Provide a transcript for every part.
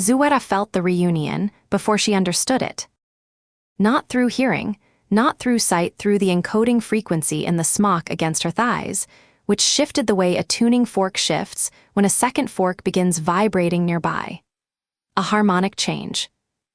Zuera felt the reunion before she understood it. Not through hearing, not through sight, through the encoding frequency in the smock against her thighs, which shifted the way a tuning fork shifts when a second fork begins vibrating nearby. A harmonic change.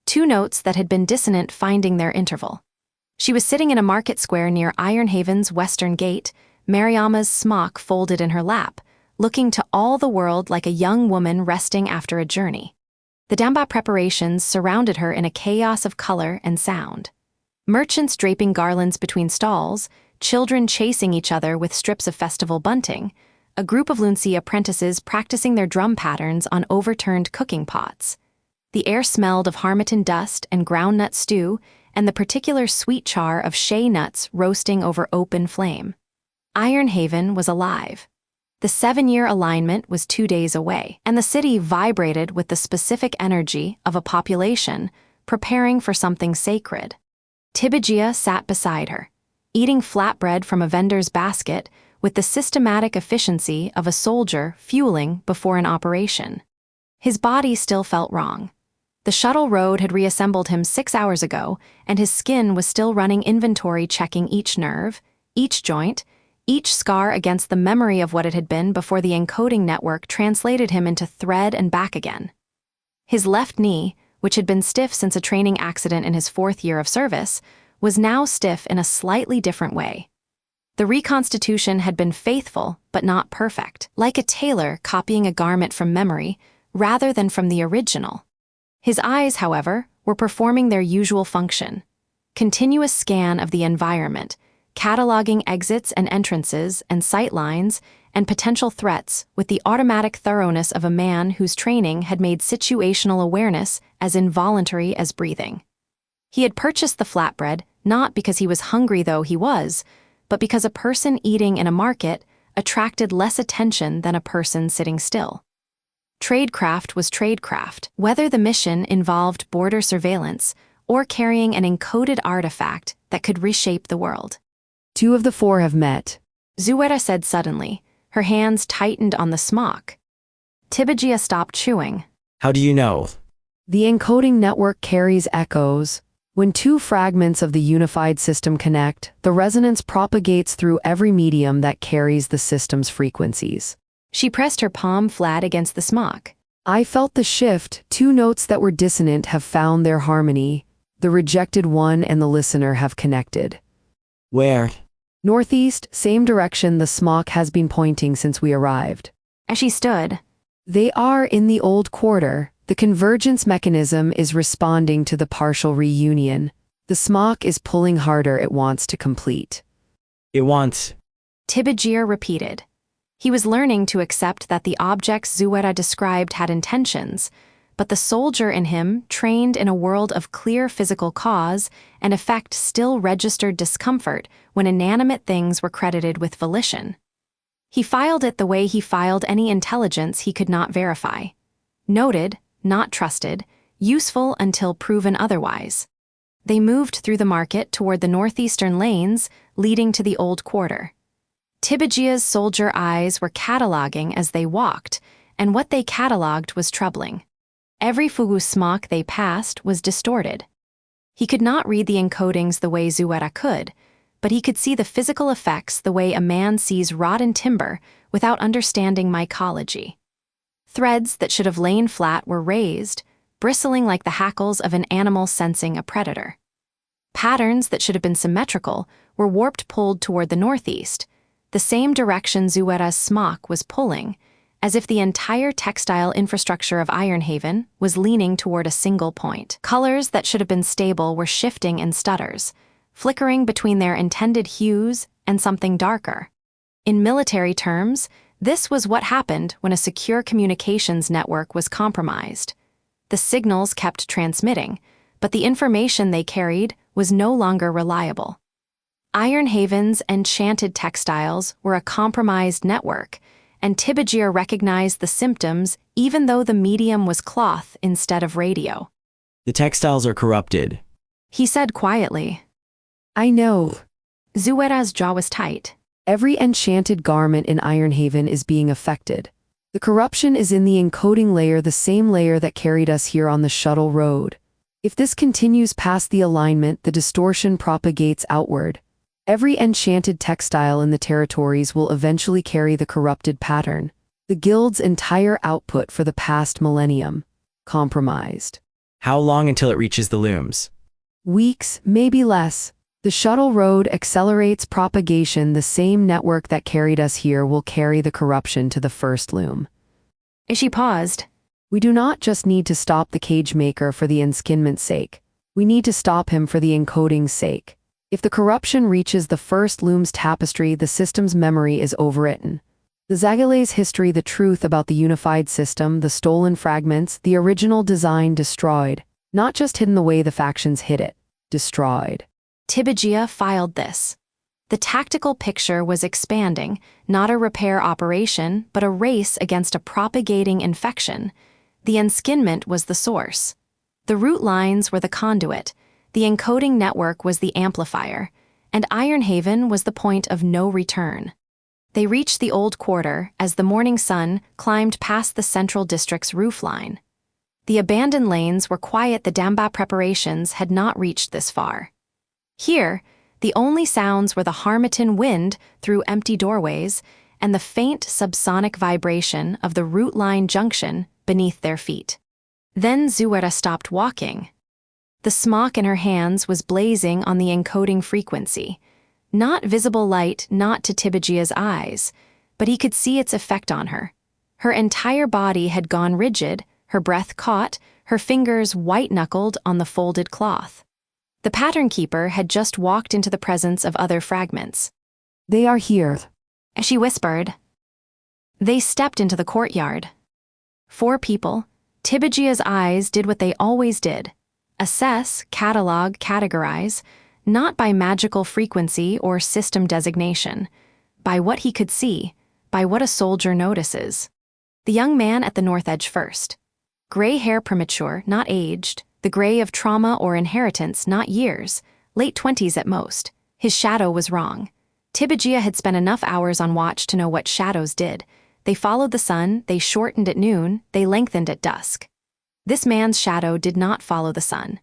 Two notes that had been dissonant finding their interval. She was sitting in a market square near Ironhaven's western gate, Mariama's smock folded in her lap, looking to all the world like a young woman resting after a journey. The Damba preparations surrounded her in a chaos of color and sound. Merchants draping garlands between stalls, children chasing each other with strips of festival bunting, a group of Lunsi apprentices practicing their drum patterns on overturned cooking pots. The air smelled of harmattan dust and groundnut stew, and the particular sweet char of shea nuts roasting over open flame. Ironhaven was alive. The 7-year alignment was 2 days away, and the city vibrated with the specific energy of a population preparing for something sacred. Tibijia sat beside her, eating flatbread from a vendor's basket with the systematic efficiency of a soldier fueling before an operation. His body still felt wrong. The shuttle road had reassembled him 6 hours ago, and his skin was still running inventory, checking each nerve, each joint, each scar against the memory of what it had been before the encoding network translated him into thread and back again. His left knee, which had been stiff since a training accident in his 4th year of service, was now stiff in a slightly different way. The reconstitution had been faithful but not perfect, like a tailor copying a garment from memory rather than from the original. His eyes, however, were performing their usual function. Continuous scan of the environment, cataloging exits and entrances and sight lines and potential threats with the automatic thoroughness of a man whose training had made situational awareness as involuntary as breathing. He had purchased the flatbread not because he was hungry, though he was, but because a person eating in a market attracted less attention than a person sitting still. Tradecraft was tradecraft, whether the mission involved border surveillance or carrying an encoded artifact that could reshape the world. 2 of the 4 have met, Zuera said suddenly, her hands tightened on the smock. Tibijia stopped chewing. How do you know? The encoding network carries echoes. When 2 fragments of the unified system connect, the resonance propagates through every medium that carries the system's frequencies. She pressed her palm flat against the smock. I felt the shift. 2 notes that were dissonant have found their harmony. The rejected one and the listener have connected. Where? Northeast, same direction the smock has been pointing since we arrived. As she stood, They are in the old quarter. The convergence mechanism is responding to the partial reunion. The smock is pulling harder it wants to complete. It wants. Tibijia repeated. He was learning to accept that the objects Zuera described had intentions, but the soldier in him, trained in a world of clear physical cause and effect, still registered discomfort when inanimate things were credited with volition. He filed it the way he filed any intelligence he could not verify. Noted, not trusted, useful until proven otherwise. They moved through the market toward the northeastern lanes leading to the old quarter. Tibijia's soldier eyes were cataloging as they walked, and what they cataloged was troubling. Every fugu smock they passed was distorted. He could not read the encodings the way Zuera could, but he could see the physical effects the way a man sees rotten timber without understanding mycology. Threads that should have lain flat were raised, bristling like the hackles of an animal sensing a predator. Patterns that should have been symmetrical were warped, pulled toward the northeast, the same direction Zuera's smock was pulling, as if the entire textile infrastructure of Ironhaven was leaning toward a single point. Colors that should have been stable were shifting in stutters, flickering between their intended hues and something darker. In military terms, this was what happened when a secure communications network was compromised. The signals kept transmitting, but the information they carried was no longer reliable. Ironhaven's enchanted textiles were a compromised network, and Tibijia recognized the symptoms even though the medium was cloth instead of radio. The textiles are corrupted. He said quietly. I know. Zuera's jaw was tight. Every enchanted garment in Ironhaven is being affected. The corruption is in the encoding layer, the same layer that carried us here on the shuttle road. If this continues past the alignment, the distortion propagates outward. Every enchanted textile in the territories will eventually carry the corrupted pattern. The guild's entire output for the past millennium. Compromised. How long until it reaches the looms? Weeks, maybe less. The shuttle road accelerates propagation. The same network that carried us here will carry the corruption to the first loom. She paused. We do not just need to stop the cage maker for the enskinment's sake. We need to stop him for the encoding's sake. If the corruption reaches the first loom's tapestry, the system's memory is overwritten. The Zagale's history, the truth about the unified system, the stolen fragments, the original design destroyed. Not just hidden the way the factions hid it. Destroyed. Tibijia filed this. The tactical picture was expanding, not a repair operation, but a race against a propagating infection. The enskinment was the source. The root lines were the conduit, the encoding network was the amplifier, and Ironhaven was the point of no return. They reached the old quarter as the morning sun climbed past the central district's roofline. The abandoned lanes were quiet. The Damba preparations had not reached this far. Here, the only sounds were the Harmattan wind through empty doorways and the faint subsonic vibration of the root line junction beneath their feet. Then Zuera stopped walking. The smock in her hands was blazing on the encoding frequency. Not visible light, not to Tibijia's eyes, but he could see its effect on her. Her entire body had gone rigid, her breath caught, her fingers white-knuckled on the folded cloth. The pattern keeper had just walked into the presence of other fragments. They are here. She whispered. They stepped into the courtyard. 4 people. Tibijia's eyes did what they always did. Assess, catalog, categorize, not by magical frequency or system designation, by what he could see, by what a soldier notices. The young man at the north edge first. Gray hair, premature, not aged, the gray of trauma or inheritance, not years, late 20s at most. His shadow was wrong. Tibijia had spent enough hours on watch to know what shadows did. They followed the sun, they shortened at noon, they lengthened at dusk. This man's shadow did not follow the sun.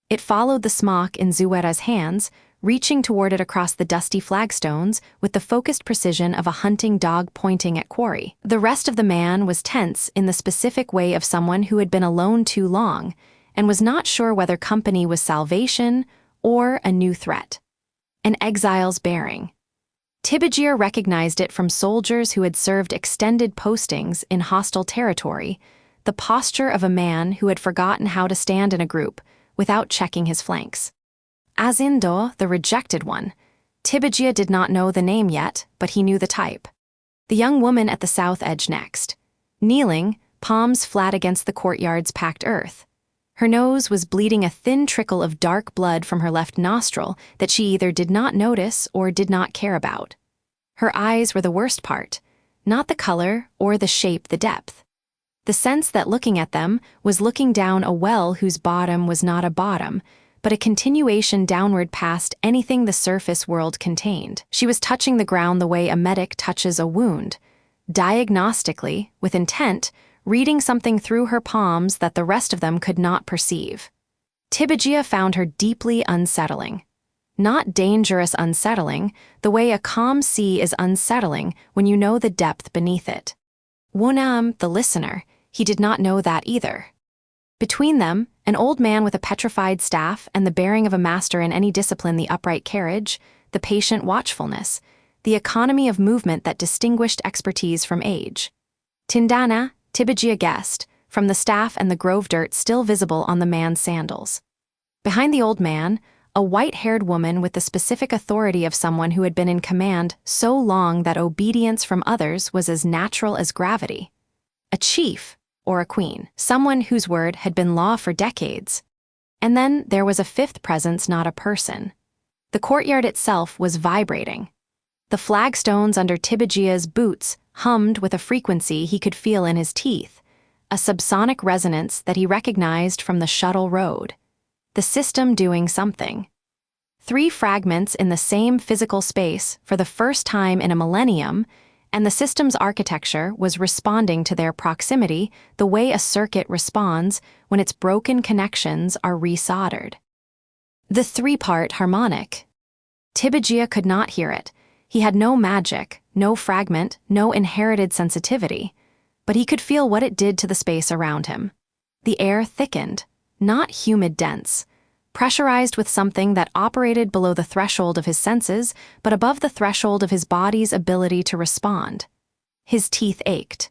It followed the smock in Zuera's hands, reaching toward it across the dusty flagstones with the focused precision of a hunting dog pointing at quarry. The rest of the man was tense in the specific way of someone who had been alone too long and was not sure whether company was salvation or a new threat. An exile's bearing. Tibijir recognized it from soldiers who had served extended postings in hostile territory, the posture of a man who had forgotten how to stand in a group without checking his flanks. As in Do, the rejected one, Tibijia did not know the name yet, but he knew the type. The young woman at the south edge next. Kneeling, palms flat against the courtyard's packed earth. Her nose was bleeding a thin trickle of dark blood from her left nostril that she either did not notice or did not care about. Her eyes were the worst part, not the color or the shape, the depth. The sense that looking at them was looking down a well whose bottom was not a bottom, but a continuation downward past anything the surface world contained. She was touching the ground the way a medic touches a wound, diagnostically, with intent, reading something through her palms that the rest of them could not perceive. Tibijia found her deeply unsettling. Not dangerous unsettling, the way a calm sea is unsettling when you know the depth beneath it. WuDon, the listener, he did not know that either. Between them, an old man with a petrified staff and the bearing of a master in any discipline, the upright carriage, the patient watchfulness, the economy of movement that distinguished expertise from age. Tindana, Tibijia guessed, from the staff and the grove dirt still visible on the man's sandals. Behind the old man, a white-haired woman with the specific authority of someone who had been in command so long that obedience from others was as natural as gravity. A chief, or a queen, someone whose word had been law for decades. And then there was a fifth presence, not a person. The courtyard itself was vibrating. The flagstones under Tibijia's boots hummed with a frequency he could feel in his teeth, a subsonic resonance that he recognized from the shuttle road. The system doing something. 3 fragments in the same physical space for the first time in a millennium, and the system's architecture was responding to their proximity the way a circuit responds when its broken connections are resoldered. The three-part harmonic. Tibijia could not hear it. He had no magic, no fragment, no inherited sensitivity, but he could feel what it did to the space around him. The air thickened, not humid dense, pressurized with something that operated below the threshold of his senses, but above the threshold of his body's ability to respond. His teeth ached.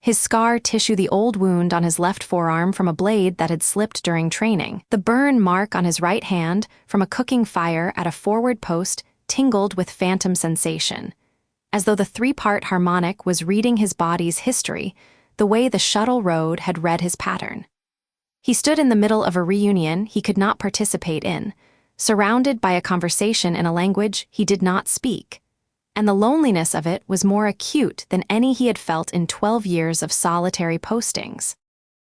His scar tissue the old wound on his left forearm from a blade that had slipped during training. The burn mark on his right hand from a cooking fire at a forward post tingled with phantom sensation, as though the three-part harmonic was reading his body's history the way the shuttle road had read his pattern. He stood in the middle of a reunion he could not participate in, surrounded by a conversation in a language he did not speak, and the loneliness of it was more acute than any he had felt in 12 years of solitary postings.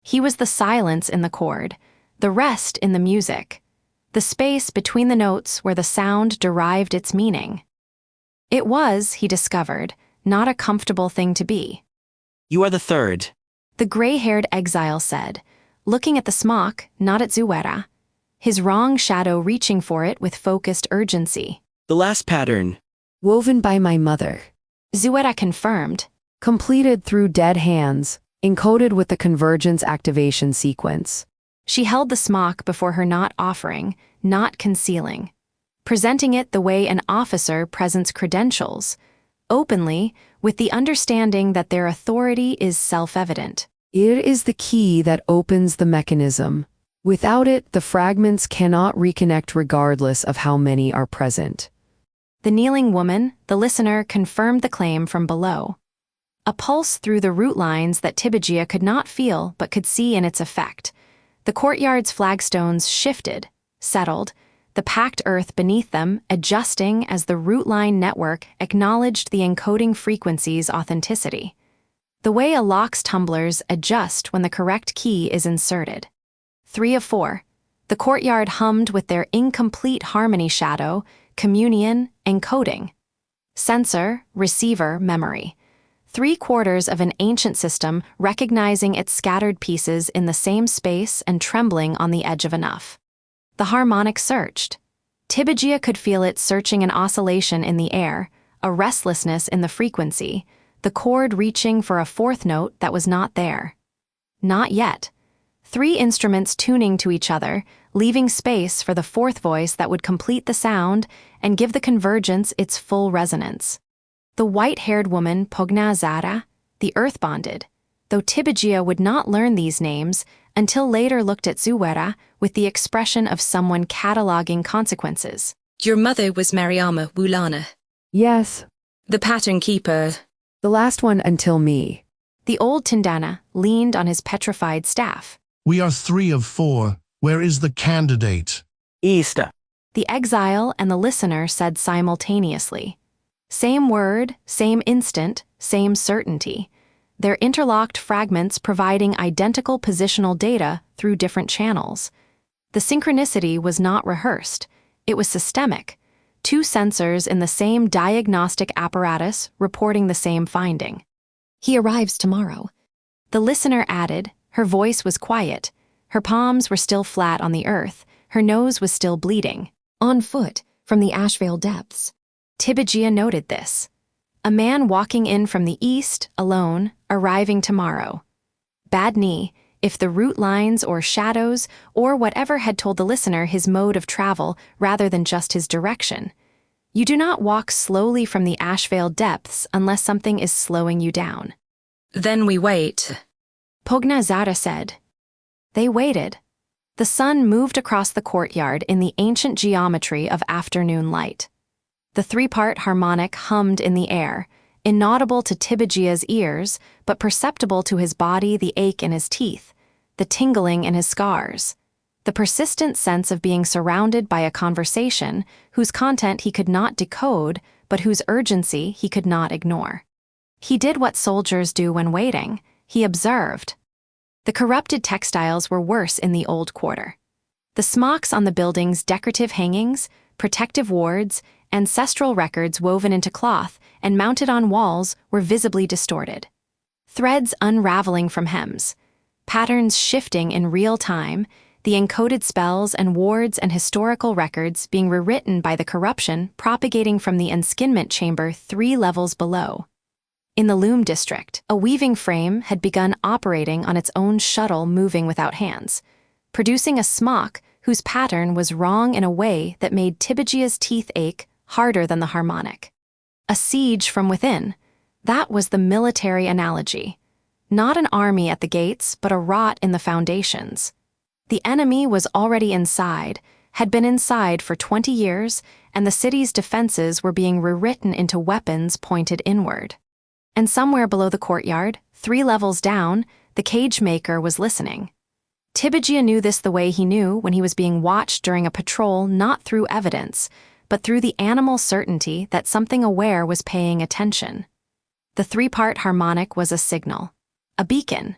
He was the silence in the chord, the rest in the music, the space between the notes where the sound derived its meaning. It was, he discovered, not a comfortable thing to be. You are the third. The gray-haired exile said, looking at the smock, not at Zuera, his wrong shadow reaching for it with focused urgency. The last pattern. Woven by my mother. Zuera confirmed. Completed through dead hands, encoded with the convergence activation sequence. She held the smock before her, not offering, not concealing, presenting it the way an officer presents credentials, openly, with the understanding that their authority is self-evident. It is the key that opens the mechanism. Without it, the fragments cannot reconnect regardless of how many are present. The kneeling woman, the listener, confirmed the claim from below. A pulse through the root lines that Tibijia could not feel but could see in its effect. The courtyard's flagstones shifted, settled, the packed earth beneath them adjusting as the root line network acknowledged the encoding frequency's authenticity. The way a lock's tumblers adjust when the correct key is inserted. 3 of 4. The courtyard hummed with their incomplete harmony shadow, communion, encoding. Sensor, receiver, memory. 3/4 of an ancient system recognizing its scattered pieces in the same space and trembling on the edge of enough. The harmonic searched. Tibijia could feel it searching an oscillation in the air, a restlessness in the frequency, the chord reaching for a fourth note that was not there. Not yet. 3 instruments tuning to each other, leaving space for the fourth voice that would complete the sound and give the convergence its full resonance. The white-haired woman Pogna Zara, the earth-bonded, though Tibijia would not learn these names until later looked at Zuera with the expression of someone cataloging consequences. Your mother was Mariama Wulana. Yes. The pattern keeper. The last one until me. The old Tindana leaned on his petrified staff. We are 3 of 4. Where is the candidate? East. The exile and the listener said simultaneously. Same word, same instant, same certainty. Their interlocked fragments providing identical positional data through different channels. The synchronicity was not rehearsed. It was systemic. 2 sensors in the same diagnostic apparatus reporting the same finding. He arrives tomorrow. The listener added, her voice was quiet. Her palms were still flat on the earth. Her nose was still bleeding. On foot, from the Ashvale depths. Tibijia noted this. A man walking in from the east, alone, arriving tomorrow. Bad knee, if the root lines or shadows or whatever had told the listener his mode of travel rather than just his direction. You do not walk slowly from the Ashvale depths unless something is slowing you down. Then we wait. Pogna Zara said. They waited. The sun moved across the courtyard in the ancient geometry of afternoon light. The 3-part harmonic hummed in the air, inaudible to Tibijia's ears, but perceptible to his body, the ache in his teeth, the tingling in his scars, the persistent sense of being surrounded by a conversation whose content he could not decode, but whose urgency he could not ignore. He did what soldiers do when waiting. He observed. The corrupted textiles were worse in the old quarter. The smocks on the building's decorative hangings, protective wards, ancestral records woven into cloth and mounted on walls were visibly distorted. Threads unraveling from hems, patterns shifting in real time, the encoded spells and wards and historical records being rewritten by the corruption propagating from the enskinment chamber 3 levels below. In the loom district, a weaving frame had begun operating on its own shuttle moving without hands, producing a smock whose pattern was wrong in a way that made Tibigia's teeth ache harder than the harmonic. A siege from within, that was the military analogy. Not an army at the gates, but a rot in the foundations. The enemy was already inside, had been inside for 20 years, and the city's defenses were being rewritten into weapons pointed inward. And somewhere below the courtyard, 3 levels down, the cage maker was listening. Tibigia knew this the way he knew when he was being watched during a patrol not through evidence, but through the animal certainty that something aware was paying attention. The 3-part harmonic was a signal, a beacon.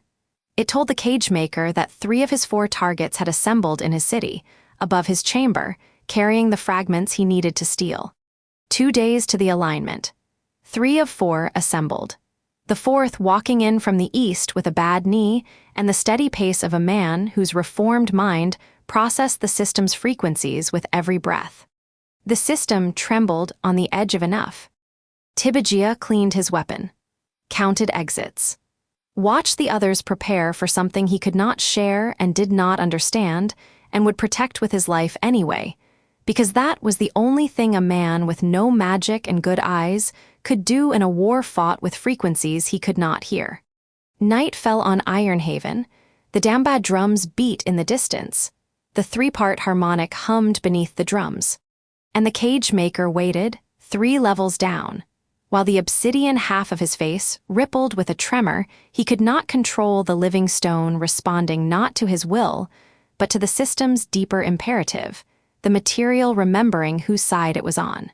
It told the cage maker that 3 of his 4 targets had assembled in his city, above his chamber, carrying the fragments he needed to steal. 2 days to the alignment. 3 of 4 assembled. The 4th walking in from the east with a bad knee and the steady pace of a man whose reformed mind processed the system's frequencies with every breath. The system trembled on the edge of enough. Tibigia cleaned his weapon, counted exits, watched the others prepare for something he could not share and did not understand and would protect with his life anyway, because that was the only thing a man with no magic and good eyes could do in a war fought with frequencies he could not hear. Night fell on Ironhaven. The Dambad drums beat in the distance. The 3-part harmonic hummed beneath the drums. And the cage maker waited, 3 levels down. While the obsidian half of his face rippled with a tremor, he could not control the living stone responding not to his will, but to the system's deeper imperative, the material remembering whose side it was on.